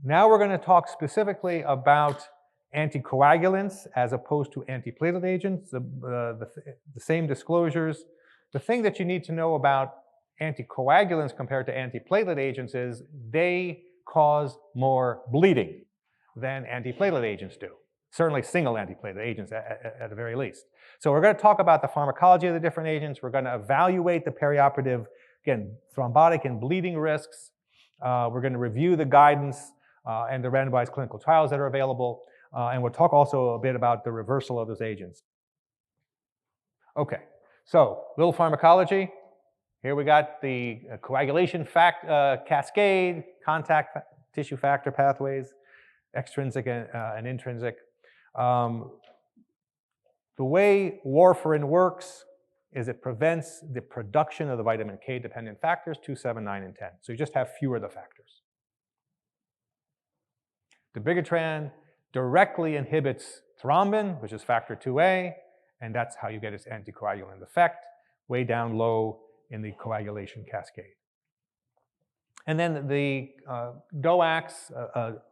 Now we're going to talk specifically about anticoagulants as opposed to antiplatelet agents, the same disclosures. The thing that you need to know about anticoagulants compared to antiplatelet agents is they cause more bleeding than antiplatelet agents do. Certainly single antiplatelet agents at the very least. So we're going to talk about the pharmacology of the different agents. We're going to evaluate the perioperative, again, thrombotic and bleeding risks. We're going to review the guidance and the randomized clinical trials that are available. And we'll talk also a bit about the reversal of those agents. Okay, so little pharmacology. Here we got the coagulation cascade, contact tissue factor pathways, extrinsic and intrinsic. The way warfarin works is it prevents the production of the vitamin K dependent factors 2, 7, 9, and 10. So you just have fewer of the factors. Dabigatran directly inhibits thrombin, which is factor 2A, and that's how you get its anticoagulant effect, way down low in the coagulation cascade. And then the DOACs,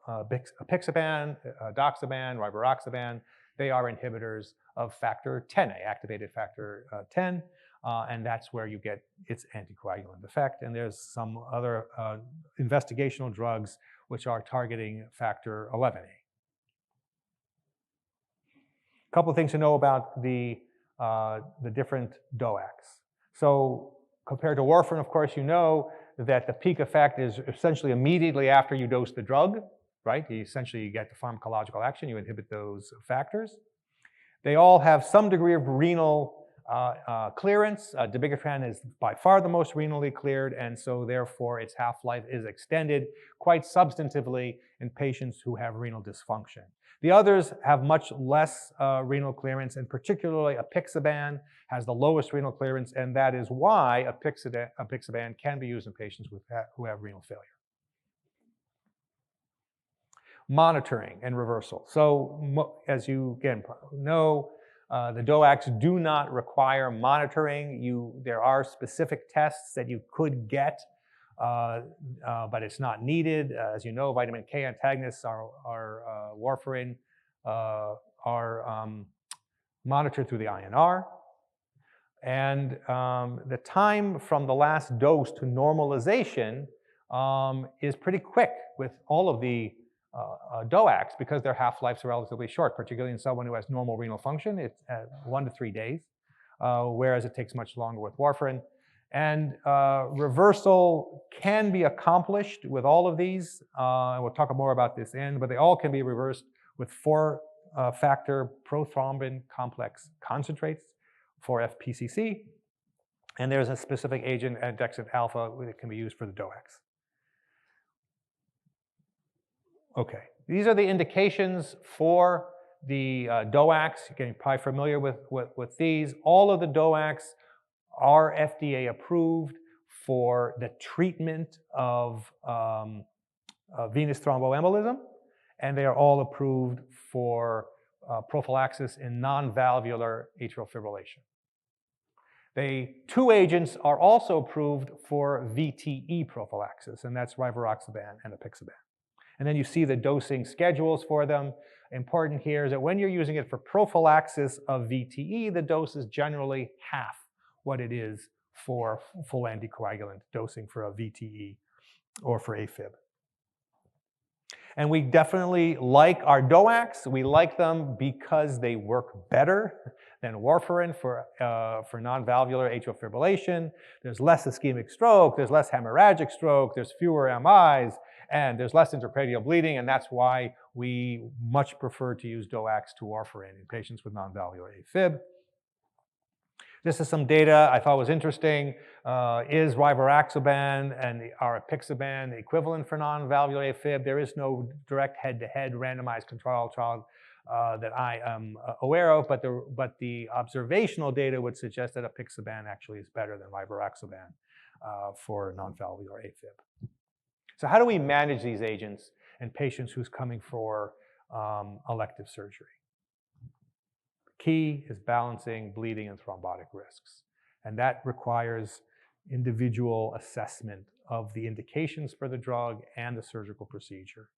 apixaban, doxaban, rivaroxaban, they are inhibitors of factor 10A, activated factor 10, and that's where you get its anticoagulant effect. And there's some other investigational drugs which are targeting factor 11A. A couple of things to know about the different DOACs. So compared to warfarin, of course, you know that the peak effect is essentially immediately after you dose the drug, right? You essentially get the pharmacological action, you inhibit those factors. They all have some degree of renal clearance. Dabigatran is by far the most renally cleared, and so therefore its half-life is extended quite substantively in patients who have renal dysfunction. The others have much less renal clearance, and particularly apixaban has the lowest renal clearance, and that is why apixaban can be used in patients who have renal failure. Monitoring and reversal. So as you, again, know, the DOACs do not require monitoring. There are specific tests that you could get, but it's not needed. As you know, vitamin K antagonists are warfarin are monitored through the INR. And the time from the last dose to normalization is pretty quick with all of the DOACs because their half-lives are relatively short, particularly in someone who has normal renal function. It's 1 to 3 days, whereas it takes much longer with warfarin. And reversal can be accomplished with all of these, and we'll talk more about this but they all can be reversed with 4-factor prothrombin complex concentrates, 4-FPCC, and there's a specific agent, andexin alpha, that can be used for the DOACs. Okay, these are the indications for the DOACs. You're getting probably familiar with these. All of the DOACs are FDA approved for the treatment of venous thromboembolism, and they are all approved for prophylaxis in non-valvular atrial fibrillation. 2 agents are also approved for VTE prophylaxis, and that's rivaroxaban and apixaban. And then you see the dosing schedules for them. Important here is that when you're using it for prophylaxis of VTE, the dose is generally half what it is for full anticoagulant dosing for a VTE or for AFib. And we definitely like our DOACs. We like them because they work better than warfarin for non-valvular atrial fibrillation. There's less ischemic stroke, there's less hemorrhagic stroke, there's fewer MIs, and there's less intracardial bleeding, and that's why we much prefer to use DOACs to warfarin in patients with non-valvular AFib. This is some data I thought was interesting. Is rivaroxaban and apixaban the equivalent for non-valvular AFib? There is no direct head-to-head randomized control trial that I am aware of, but the observational data would suggest that apixaban actually is better than rivaroxaban for non-valvular AFib. So how do we manage these agents in patients who's coming for elective surgery? Key is balancing bleeding and thrombotic risks, and that requires individual assessment of the indications for the drug and the surgical procedure.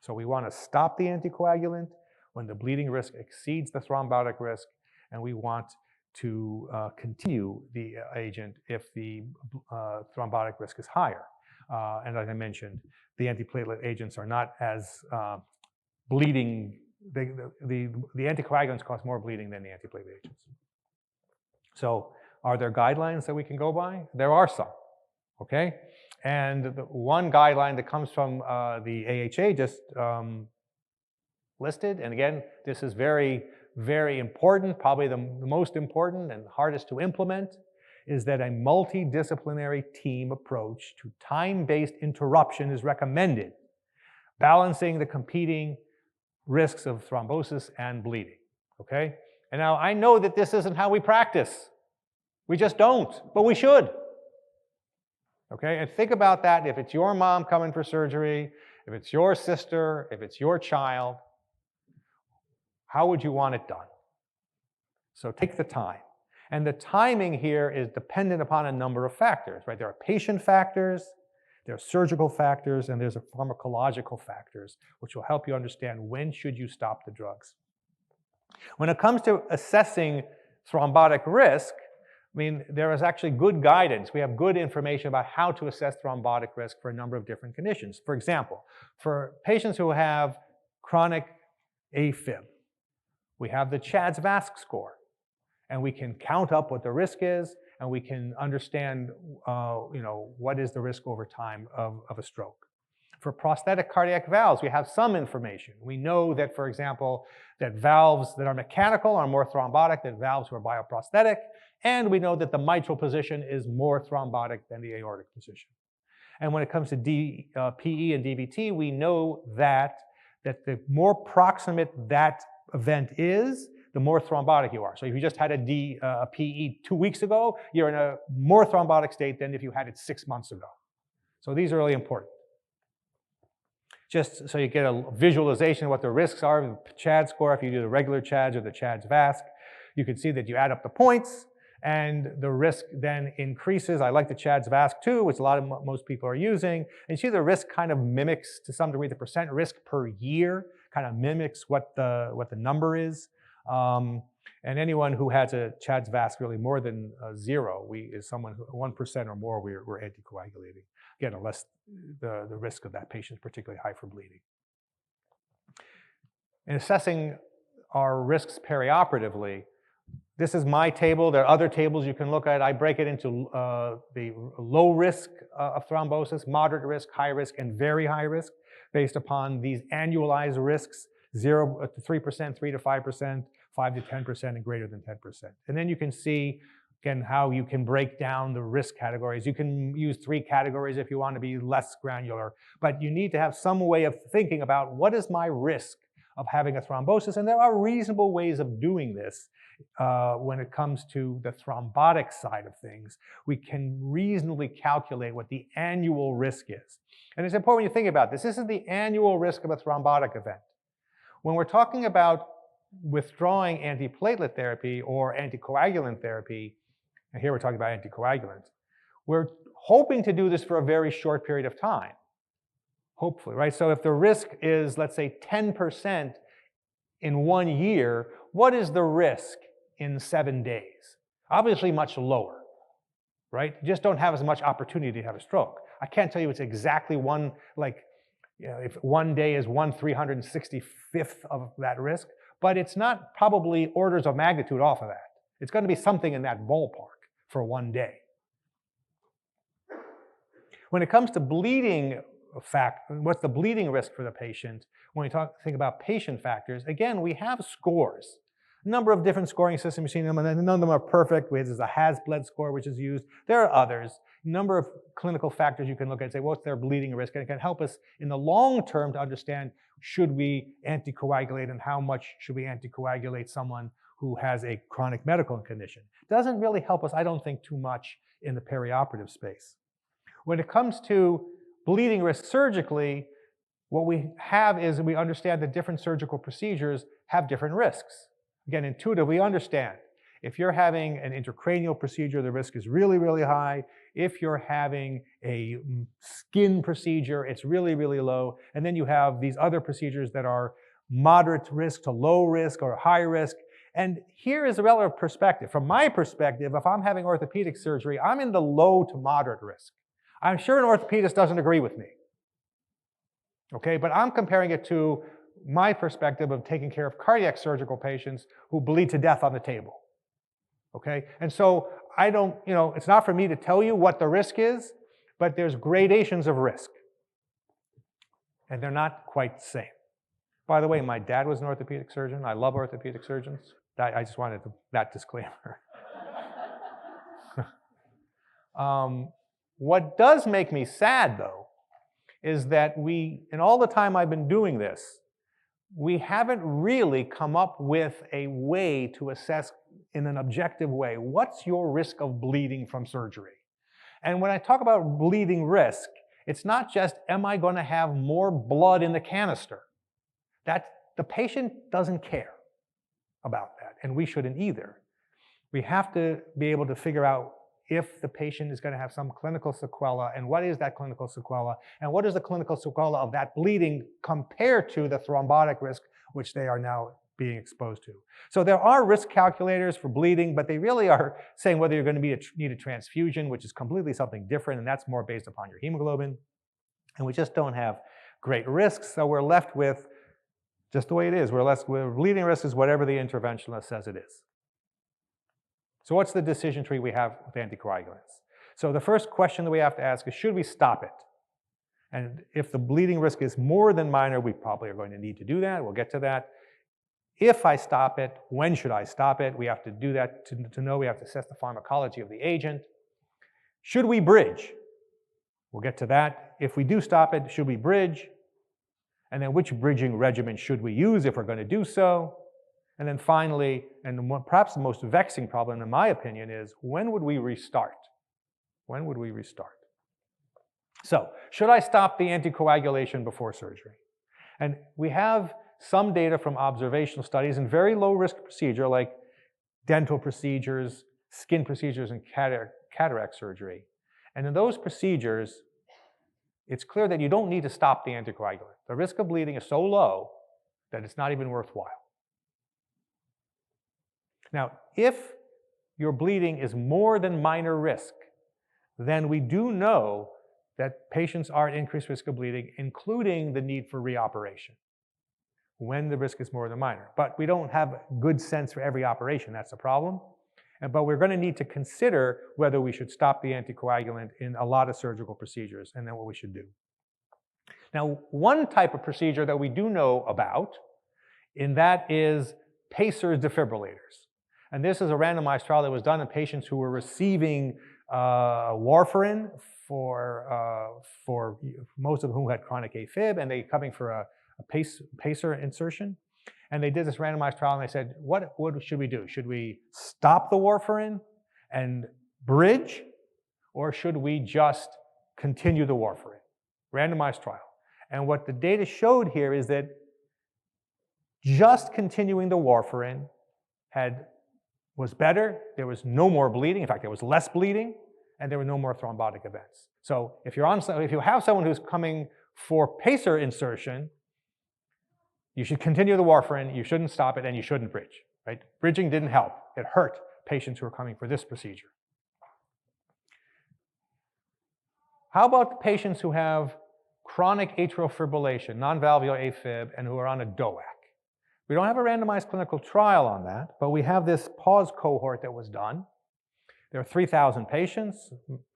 So we want to stop the anticoagulant when the bleeding risk exceeds the thrombotic risk, and we want to continue the agent if the thrombotic risk is higher. And as I mentioned, the antiplatelet agents are not as bleeding. The anticoagulants cause more bleeding than the antiplatelet agents. So are there guidelines that we can go by? There are some, okay? And the one guideline that comes from the AHA just listed, and again, this is very, very important, probably the most important and hardest to implement, is that a multidisciplinary team approach to time-based interruption is recommended, balancing the competing risks of thrombosis and bleeding, okay? And now I know that this isn't how we practice. We just don't, but we should. Okay, and think about that if it's your mom coming for surgery, if it's your sister, if it's your child, how would you want it done? So take the time. And the timing here is dependent upon a number of factors, right? There are patient factors, there are surgical factors, and there's pharmacological factors, which will help you understand when should you stop the drugs. When it comes to assessing thrombotic risk, I mean, there is actually good guidance. We have good information about how to assess thrombotic risk for a number of different conditions. For example, for patients who have chronic AFib, we have the CHADS-VASc score, and we can count up what the risk is, and we can understand, what is the risk over time of a stroke. For prosthetic cardiac valves, we have some information. We know that, for example, that valves that are mechanical are more thrombotic than valves who are bioprosthetic, and we know that the mitral position is more thrombotic than the aortic position. And when it comes to PE and DVT, we know that the more proximate that event is, the more thrombotic you are. So if you just had a PE 2 weeks ago, you're in a more thrombotic state than if you had it 6 months ago. So these are really important. Just so you get a visualization of what the risks are of the CHADS score, if you do the regular CHADS or the CHADS-VASc, you can see that you add up the points, and the risk then increases. I like the CHADS-VASc too, which most people are using. And you see the risk kind of mimics, to some degree, the percent risk per year kind of mimics what the number is. And anyone who has a CHADS-VASc really more than 0, is someone who 1% or more, we're anticoagulating. Again, unless the risk of that patient is particularly high for bleeding. In assessing our risks perioperatively, this is my table. There are other tables you can look at. I break it into the low risk of thrombosis, moderate risk, high risk, and very high risk based upon these annualized risks, 0 to 3%, 3 to 5%, 5 to 10%, and greater than 10%. And then you can see, again, how you can break down the risk categories. You can use 3 categories if you want to be less granular, but you need to have some way of thinking about what is my risk of having a thrombosis, and there are reasonable ways of doing this. When it comes to the thrombotic side of things, we can reasonably calculate what the annual risk is. And it's important when you think about this. This is the annual risk of a thrombotic event. When we're talking about withdrawing antiplatelet therapy or anticoagulant therapy, and here we're talking about anticoagulants, we're hoping to do this for a very short period of time. Hopefully, right? So if the risk is, let's say, 10% in 1 year, what is the risk in 7 days? Obviously much lower, right? You just don't have as much opportunity to have a stroke. I can't tell you it's exactly if 1 day is 1/365th of that risk, but it's not probably orders of magnitude off of that. It's going to be something in that ballpark for 1 day. When it comes to bleeding what's the bleeding risk for the patient? When we think about patient factors, again, we have scores. A number of different scoring systems, you've seen them, and none of them are perfect. There's a has-bled score, which is used. There are others. A number of clinical factors you can look at and say, what's their bleeding risk? And it can help us in the long term to understand, should we anticoagulate and how much should we anticoagulate someone who has a chronic medical condition. Doesn't really help us, I don't think, too much in the perioperative space. When it comes to bleeding risk surgically, what we have is we understand that different surgical procedures have different risks. Again, intuitively, we understand if you're having an intracranial procedure, the risk is really, really high. If you're having a skin procedure, it's really, really low. And then you have these other procedures that are moderate risk to low risk or high risk. And here is a relative perspective. From my perspective, if I'm having orthopedic surgery, I'm in the low to moderate risk. I'm sure an orthopedist doesn't agree with me. Okay, but I'm comparing it to my perspective of taking care of cardiac surgical patients who bleed to death on the table. Okay, and so I don't, it's not for me to tell you what the risk is, but there's gradations of risk. And they're not quite the same. By the way, my dad was an orthopedic surgeon. I love orthopedic surgeons. I just wanted that disclaimer. What does make me sad, though, is that in all the time I've been doing this, we haven't really come up with a way to assess in an objective way, what's your risk of bleeding from surgery? And when I talk about bleeding risk, it's not just, am I going to have more blood in the canister? That the patient doesn't care about that, and we shouldn't either. We have to be able to figure out if the patient is going to have some clinical sequela, and what is that clinical sequela, and what is the clinical sequela of that bleeding compared to the thrombotic risk, which they are now being exposed to. So there are risk calculators for bleeding, but they really are saying whether you're going to need a transfusion, which is completely something different, and that's more based upon your hemoglobin. And we just don't have great risks, so we're left with just the way it is. We're left with bleeding risk is whatever the interventionalist says it is. So what's the decision tree we have with anticoagulants? So the first question that we have to ask is, should we stop it? And if the bleeding risk is more than minor, we probably are going to need to do that. We'll get to that. If I stop it, when should I stop it? We have to do that to know. We have to assess the pharmacology of the agent. Should we bridge? We'll get to that. If we do stop it, should we bridge? And then which bridging regimen should we use if we're going to do so? And then finally, and perhaps the most vexing problem in my opinion is, when would we restart? When would we restart? So, should I stop the anticoagulation before surgery? And we have some data from observational studies in very low risk procedure like dental procedures, skin procedures, and cataract surgery. And in those procedures, it's clear that you don't need to stop the anticoagulant. The risk of bleeding is so low that it's not even worthwhile. Now, if your bleeding is more than minor risk, then we do know that patients are at increased risk of bleeding, including the need for reoperation, when the risk is more than minor. But we don't have good sense for every operation. That's the problem. But we're going to need to consider whether we should stop the anticoagulant in a lot of surgical procedures, and then what we should do. Now, one type of procedure that we do know about, and that is pacer defibrillators. And this is a randomized trial that was done in patients who were receiving warfarin for most of whom had chronic AFib, and they coming for a pacer insertion. And they did this randomized trial, and they said, what should we do? Should we stop the warfarin and bridge, or should we just continue the warfarin? Randomized trial. And what the data showed here is that just continuing the warfarin was better. There was no more bleeding. In fact, there was less bleeding, and there were no more thrombotic events. So if you have someone who's coming for pacer insertion, you should continue the warfarin, you shouldn't stop it, and you shouldn't bridge, right? Bridging didn't help. It hurt patients who are coming for this procedure. How about the patients who have chronic atrial fibrillation, non-valvular AFib, and who are on a DOAC? We don't have a randomized clinical trial on that, but we have this pause cohort that was done. There are 3,000 patients,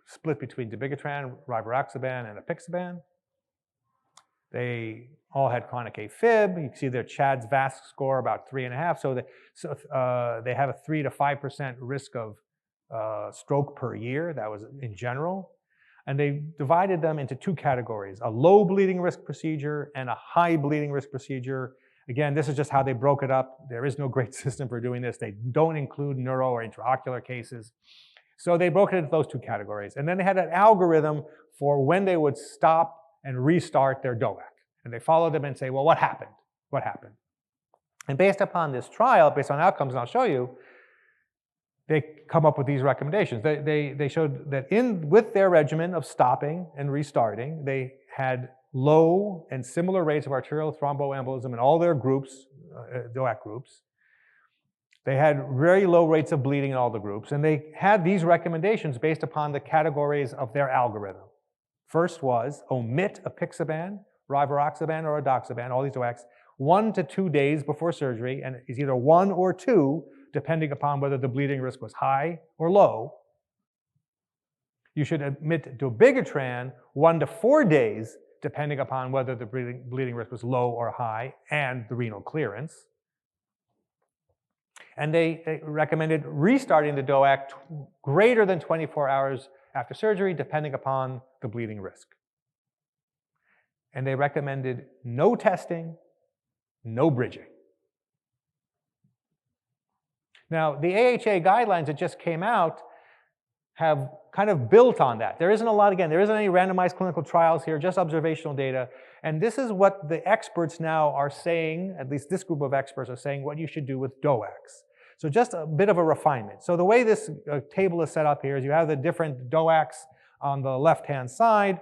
split between dabigatran, rivaroxaban, and apixaban. They all had chronic AFib. You can see their CHADS VASC score about 3.5. So they have a 3 to 5% risk of stroke per year. That was in general. And they divided them into two categories, a low bleeding risk procedure and a high bleeding risk procedure. Again, this is just how they broke it up. There is no great system for doing this. They don't include neuro or intraocular cases. So they broke it into those two categories. And then they had an algorithm for when they would stop and restart their DOAC. And they followed them and say, well, what happened? What happened? And based upon this trial, based on outcomes, and I'll show you, they come up with these recommendations. They showed that with their regimen of stopping and restarting, they had low and similar rates of arterial thromboembolism in all their groups, DOAC groups. They had very low rates of bleeding in all the groups, and they had these recommendations based upon the categories of their algorithm. First was omit apixaban, rivaroxaban, or edoxaban, all these DOACs, 1 to 2 days before surgery, and it's either 1 or 2, depending upon whether the bleeding risk was high or low. You should omit dabigatran 1 to 4 days, depending upon whether the bleeding risk was low or high, and the renal clearance. And they recommended restarting the DOAC greater than 24 hours after surgery, depending upon the bleeding risk. And they recommended no testing, no bridging. Now, the AHA guidelines that just came out have kind of built on that. There isn't a lot, again, there isn't any randomized clinical trials here, just observational data. And this is what the experts now are saying, at least this group of experts are saying, what you should do with DOACs. So just a bit of a refinement. So the way this table is set up here is you have the different DOACs on the left-hand side,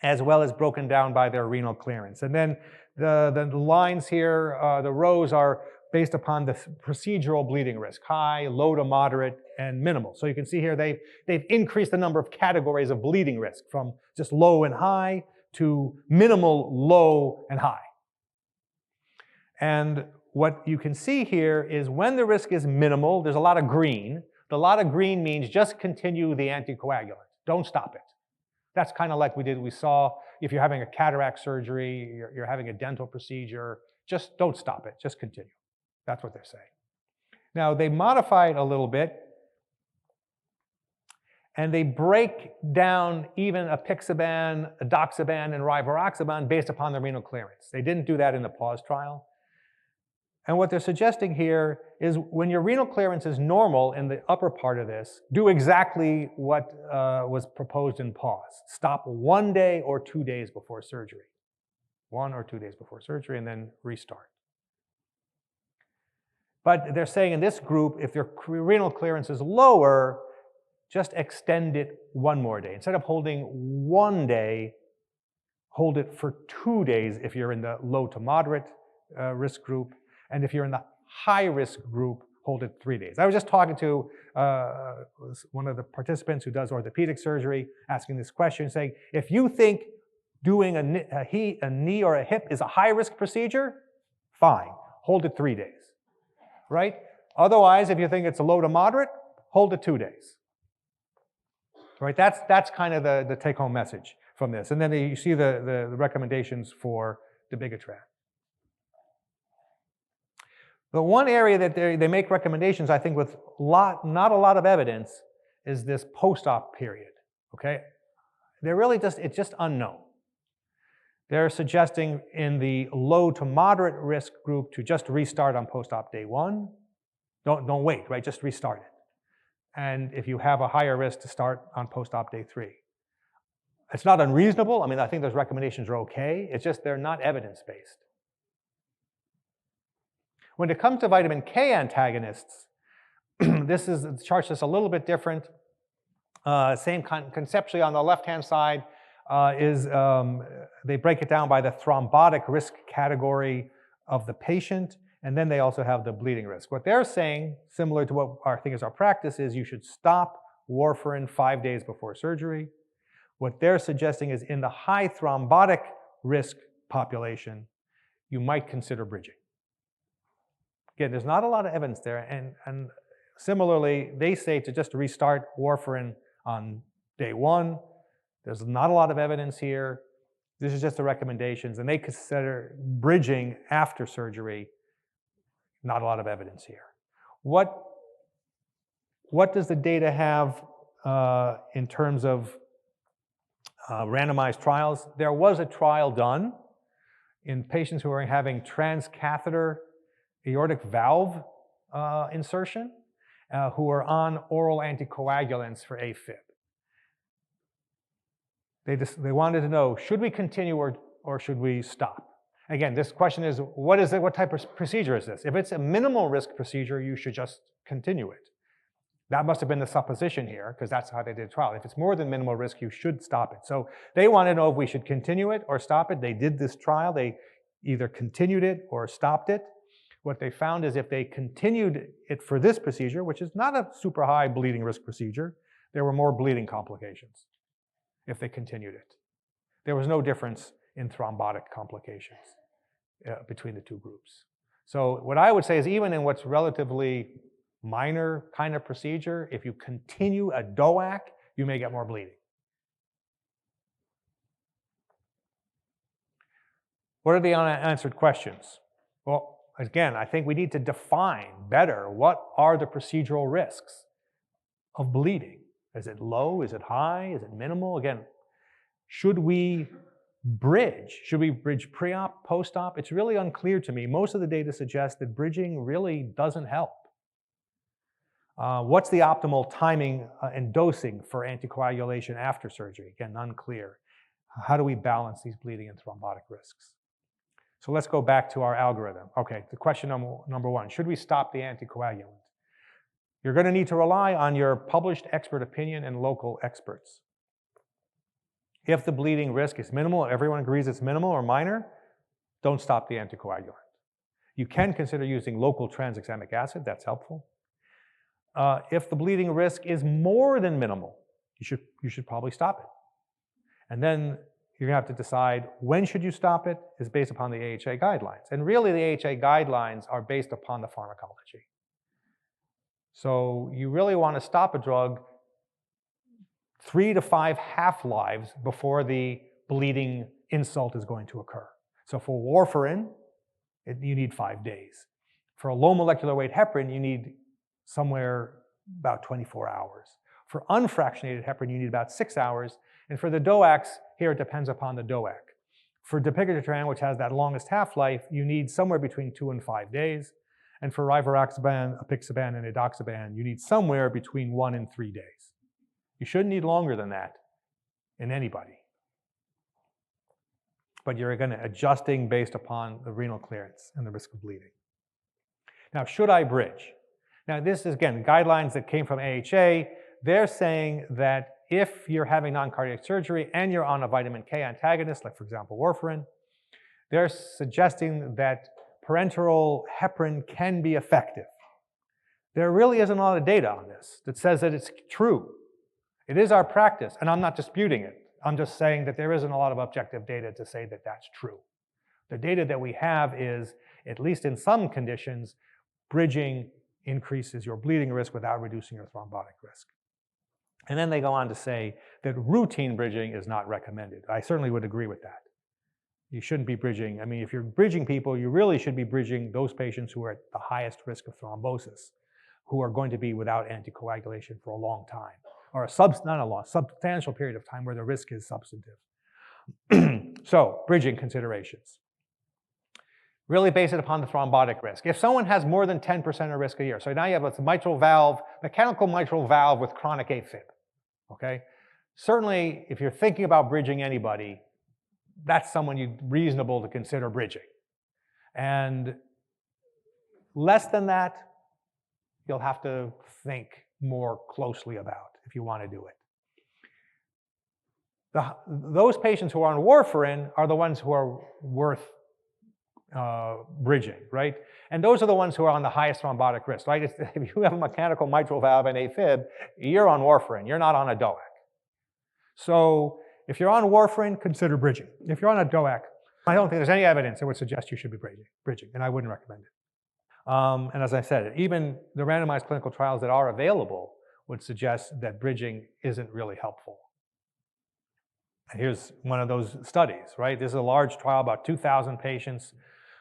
as well as broken down by their renal clearance. And then the lines here, the rows are based upon the procedural bleeding risk, high, low to moderate, and minimal. So you can see here they've increased the number of categories of bleeding risk from just low and high to minimal, low, and high. And what you can see here is when the risk is minimal, there's a lot of green. The lot of green means just continue the anticoagulant. Don't stop it. That's kind of like we saw if you're having a cataract surgery, you're having a dental procedure, just don't stop it, just continue. That's what they're saying. Now, they modify it a little bit, and they break down even apixaban, edoxaban, and rivaroxaban based upon the renal clearance. They didn't do that in the PAUSE trial. And what they're suggesting here is when your renal clearance is normal in the upper part of this, do exactly what was proposed in PAUSE. Stop 1 day or 2 days before surgery. 1 or 2 days before surgery, and then restart. But they're saying in this group, if your renal clearance is lower, just extend it 1 more day. Instead of holding 1 day, hold it for 2 days if you're in the low to moderate risk group. And if you're in the high-risk group, hold it 3 days. I was just talking to one of the participants who does orthopedic surgery, asking this question, saying, if you think doing a knee or a hip is a high-risk procedure, fine, hold it 3 days, right? Otherwise, if you think it's a low to moderate, hold it 2 days, right? That's kind of the take-home message from this. And then you see the recommendations for dabigatran. The one area that they make recommendations, I think, with not a lot of evidence, is this post-op period, okay? They're really it's just unknown. They're suggesting in the low to moderate risk group to just restart on post-op day 1. Don't wait, right? Just restart it. And if you have a higher risk, to start on post-op day 3. It's not unreasonable. I mean, I think those recommendations are okay. It's just they're not evidence-based. When it comes to vitamin K antagonists, the chart's just a little bit different. Same conceptually on the left-hand side they break it down by the thrombotic risk category of the patient, and then they also have the bleeding risk. What they're saying, similar to what I think is our practice, is you should stop warfarin 5 days before surgery. What they're suggesting is in the high thrombotic risk population, you might consider bridging. Again, there's not a lot of evidence there, and similarly, they say to just restart warfarin on day 1. There's not a lot of evidence here. This is just the recommendations, and they consider bridging after surgery. Not a lot of evidence here. What does the data have in terms of randomized trials? There was a trial done in patients who are having transcatheter aortic valve insertion, who are on oral anticoagulants for AFib. They wanted to know, should we continue or should we stop? Again, this question is, what type of procedure is this? If it's a minimal risk procedure, you should just continue it. That must have been the supposition here, because that's how they did the trial. If it's more than minimal risk, you should stop it. So they want to know if we should continue it or stop it. They did this trial. They either continued it or stopped it. What they found is if they continued it for this procedure, which is not a super high bleeding risk procedure, there were more bleeding complications if they continued it. There was no difference in thrombotic complications between the two groups. So what I would say is even in what's relatively minor kind of procedure, if you continue a DOAC, you may get more bleeding. What are the unanswered questions? Well, again, I think we need to define better what are the procedural risks of bleeding. Is it low? Is it high? Is it minimal? Again, should we bridge? Should we bridge pre-op, post-op? It's really unclear to me. Most of the data suggests that bridging really doesn't help. What's the optimal timing and dosing for anticoagulation after surgery? Again, unclear. How do we balance these bleeding and thrombotic risks? So let's go back to our algorithm. Okay, the question number one, should we stop the anticoagulant? You're going to need to rely on your published expert opinion and local experts. If the bleeding risk is minimal, everyone agrees it's minimal or minor, don't stop the anticoagulant. You can consider using local tranexamic acid, that's helpful. If the bleeding risk is more than minimal, you should probably stop it. And then you're going to have to decide when should you stop it is based upon the AHA guidelines. And really the AHA guidelines are based upon the pharmacology. So you really want to stop a drug 3 to 5 half-lives before the bleeding insult is going to occur. So for warfarin, you need 5 days. For a low molecular weight heparin, you need somewhere about 24 hours. For unfractionated heparin, you need about 6 hours. And for the DOACs, here it depends upon the DOAC. For dapiglutide, which has that longest half-life, you need somewhere between 2 and 5 days. And for rivaroxaban, apixaban, and edoxaban, you need somewhere between 1 and 3 days. You shouldn't need longer than that in anybody. But you're going to adjusting based upon the renal clearance and the risk of bleeding. Now, should I bridge? Now, this is, again, guidelines that came from AHA. They're saying that if you're having non-cardiac surgery and you're on a vitamin K antagonist, like, for example, warfarin, they're suggesting that parenteral heparin can be effective. There really isn't a lot of data on this that says that it's true. It is our practice, and I'm not disputing it. I'm just saying that there isn't a lot of objective data to say that that's true. The data that we have is, at least in some conditions, bridging increases your bleeding risk without reducing your thrombotic risk. And then they go on to say that routine bridging is not recommended. I certainly would agree with that. You shouldn't be bridging. I mean, if you're bridging people, you really should be bridging those patients who are at the highest risk of thrombosis, who are going to be without anticoagulation for a long time, or substantial period of time where the risk is substantive. So, bridging considerations. Really base it upon the thrombotic risk. If someone has more than 10% of risk a year, so now you have a mitral valve, mechanical mitral valve with chronic AFib, okay? Certainly, if you're thinking about bridging anybody, that's someone reasonable to consider bridging. And less than that, you'll have to think more closely about if you want to do it. Those patients who are on warfarin are the ones who are worth bridging, right? And those are the ones who are on the highest thrombotic risk, right? If you have a mechanical mitral valve and AFib, you're on warfarin, you're not on a DOAC. So if you're on warfarin, consider bridging. If you're on a DOAC, I don't think there's any evidence that would suggest you should be bridging, and I wouldn't recommend it. And as I said, even the randomized clinical trials that are available would suggest that bridging isn't really helpful. Here's one of those studies, right? This is a large trial, about 2,000 patients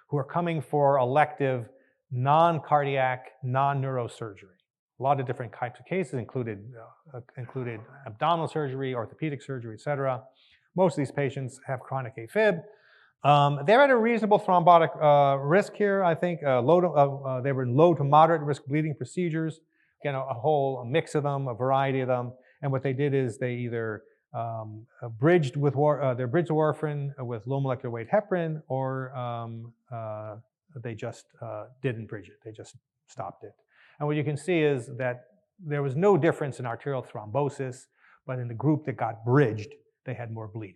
who are coming for elective, non-cardiac, non-neurosurgery. A lot of different types of cases included abdominal surgery, orthopedic surgery, et cetera. Most of these patients have chronic AFib. They're at a reasonable thrombotic risk here, I think. They were in low to moderate risk bleeding procedures. Again, a mix of them, a variety of them. And what they did is they either bridged warfarin with low molecular weight heparin, or they just didn't bridge it. They just stopped it. And what you can see is that there was no difference in arterial thrombosis, but in the group that got bridged, they had more bleeding.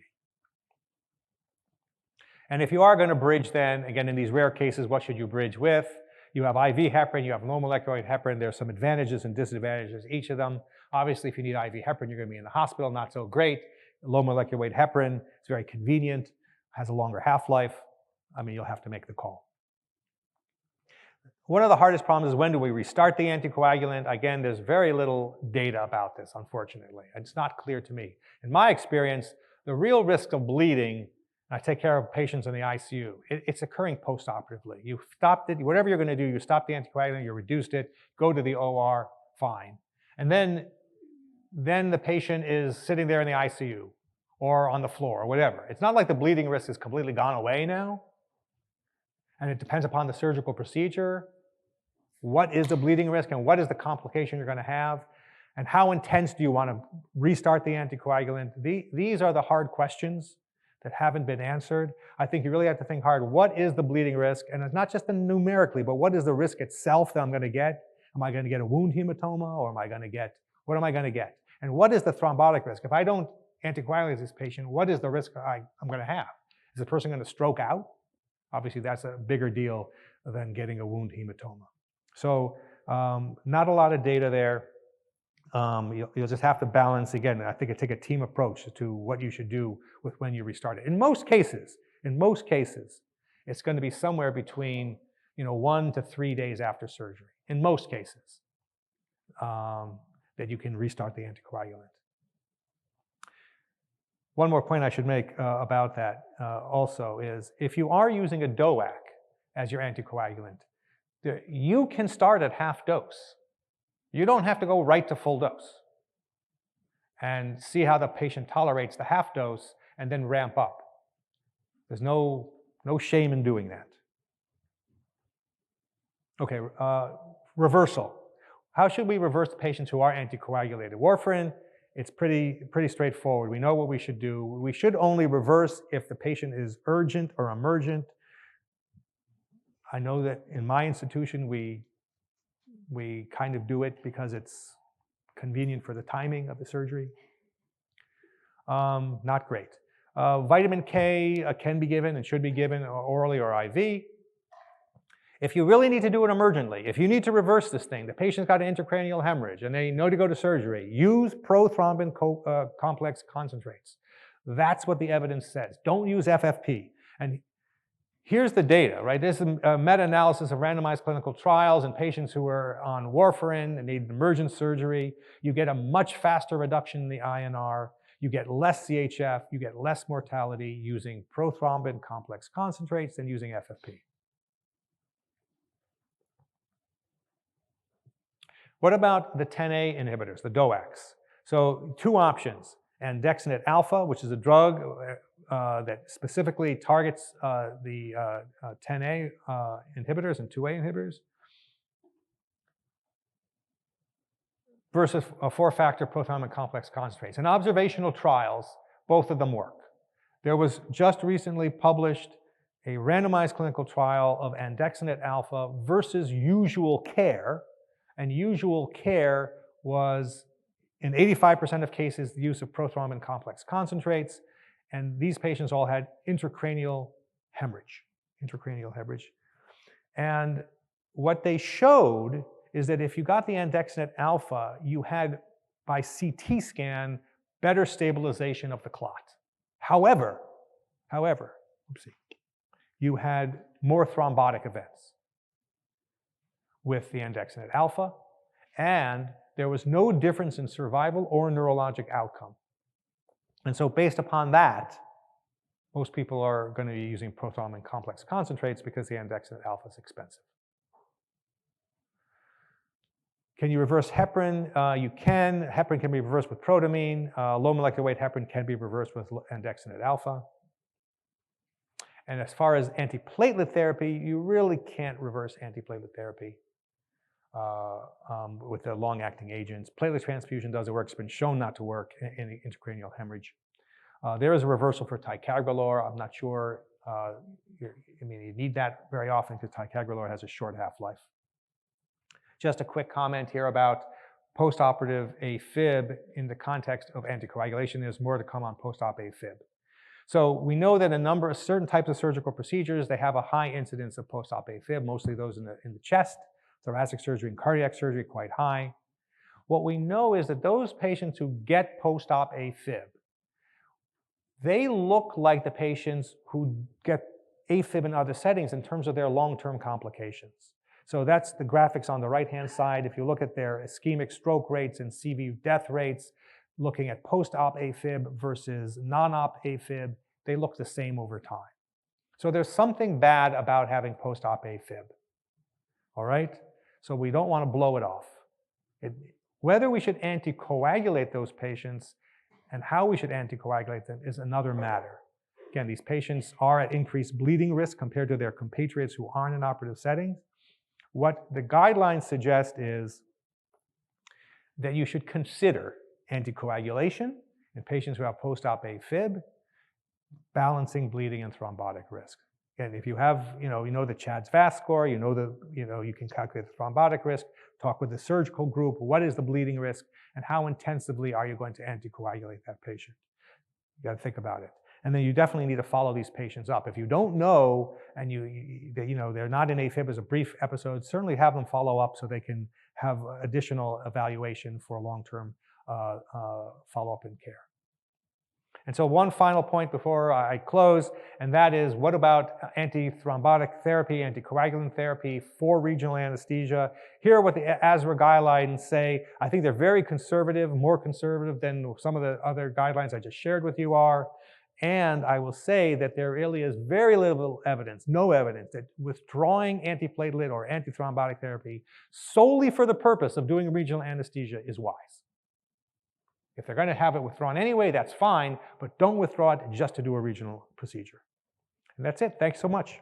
And if you are going to bridge, then again, in these rare cases, what should you bridge with? You have IV heparin, you have low molecular weight heparin. There's some advantages and disadvantages, each of them. Obviously, if you need IV heparin, you're going to be in the hospital, not so great. Low molecular weight heparin, it's very convenient, has a longer half-life. I mean, you'll have to make the call. One of the hardest problems is when do we restart the anticoagulant? Again, there's very little data about this, unfortunately. It's not clear to me. In my experience, the real risk of bleeding, I take care of patients in the ICU, it's occurring post-operatively. You stopped it, whatever you're going to do, you stop the anticoagulant, you reduced it, go to the OR, fine. And then the patient is sitting there in the ICU or on the floor or whatever. It's not like the bleeding risk has completely gone away now. And it depends upon the surgical procedure. What is the bleeding risk and what is the complication you're going to have? And how intense do you want to restart the anticoagulant? These are the hard questions that haven't been answered. I think you really have to think hard. What is the bleeding risk? And it's not just numerically, but what is the risk itself that I'm going to get? Am I going to get a wound hematoma, or am I going to get, what am I going to get? And what is the thrombotic risk? If I don't anticoagulate this patient, what is the risk I'm going to have? Is the person going to stroke out? Obviously, that's a bigger deal than getting a wound hematoma. So not a lot of data there. You'll just have to balance, again, I think it take a team approach to what you should do with when you restart it. In most cases, it's going to be somewhere between 1 to 3 days after surgery, in most cases, that you can restart the anticoagulant. One more point I should make about that also is if you are using a DOAC as your anticoagulant, you can start at half dose. You don't have to go right to full dose and see how the patient tolerates the half dose and then ramp up. There's no shame in doing that. Okay, reversal. How should we reverse the patients who are anticoagulated? Warfarin, it's pretty straightforward. We know what we should do. We should only reverse if the patient is urgent or emergent. I know that in my institution, we kind of do it because it's convenient for the timing of the surgery. Not great. Vitamin K can be given and should be given orally or IV. If you really need to do it emergently, if you need to reverse this thing, the patient's got an intracranial hemorrhage and they know to go to surgery, use prothrombin complex concentrates. That's what the evidence says. Don't use FFP. And here's the data, right? This is a meta-analysis of randomized clinical trials in patients who are on warfarin and need emergent surgery. You get a much faster reduction in the INR. You get less CHF. You get less mortality using prothrombin complex concentrates than using FFP. What about the 10A inhibitors, the DOACs? So 2 options. Andexanet alpha, which is a drug that specifically targets the 10A inhibitors and 2A inhibitors, versus a 4-factor prothrombin complex concentrates. In observational trials, both of them work. There was just recently published a randomized clinical trial of andexanet alpha versus usual care, and usual care was, in 85% of cases, the use of prothrombin complex concentrates, and these patients all had intracranial hemorrhage. And what they showed is that if you got the andexanet alpha, you had, by CT scan, better stabilization of the clot. However, you had more thrombotic events with the andexanet alpha, and there was no difference in survival or neurologic outcome. And so based upon that, most people are going to be using prothrombin complex concentrates because the andexanet alpha is expensive. Can you reverse heparin? You can. Heparin can be reversed with protamine. Low molecular weight heparin can be reversed with andexanet alpha. And as far as antiplatelet therapy, you really can't reverse antiplatelet therapy with the long-acting agents. Platelet transfusion doesn't work. It's been shown not to work in intracranial hemorrhage. There is a reversal for ticagrelor. I'm not sure. You need that very often because ticagrelor has a short half-life. Just a quick comment here about postoperative AFib in the context of anticoagulation. There's more to come on post-op AFib. So we know that a number of certain types of surgical procedures, they have a high incidence of post-op AFib, mostly those in the chest, thoracic surgery and cardiac surgery, quite high. What we know is that those patients who get post-op AFib, they look like the patients who get AFib in other settings in terms of their long-term complications. So that's the graphics on the right-hand side. If you look at their ischemic stroke rates and CV death rates, looking at post-op AFib versus non-op AFib, they look the same over time. So there's something bad about having post-op AFib, all right? So we don't want to blow it off. Whether we should anticoagulate those patients and how we should anticoagulate them is another matter. Again, these patients are at increased bleeding risk compared to their compatriots who aren't in operative settings. What the guidelines suggest is that you should consider anticoagulation in patients who have post-op AFib, balancing bleeding and thrombotic risk. And if you have, you know the CHADS VAS score, you can calculate the thrombotic risk, talk with the surgical group, what is the bleeding risk, and how intensively are you going to anticoagulate that patient? You got to think about it. And then you definitely need to follow these patients up. If you don't know and they're not in AFib as a brief episode, certainly have them follow up so they can have additional evaluation for long-term follow-up and care. And so one final point before I close, and that is, what about antithrombotic therapy, anticoagulant therapy for regional anesthesia? Here what the ASRA guidelines say, I think they're very conservative, more conservative than some of the other guidelines I just shared with you are. And I will say that there really is very little evidence, no evidence, that withdrawing antiplatelet or antithrombotic therapy solely for the purpose of doing regional anesthesia is wise. If they're going to have it withdrawn anyway, that's fine, but don't withdraw it just to do a regional procedure. And that's it. Thanks so much.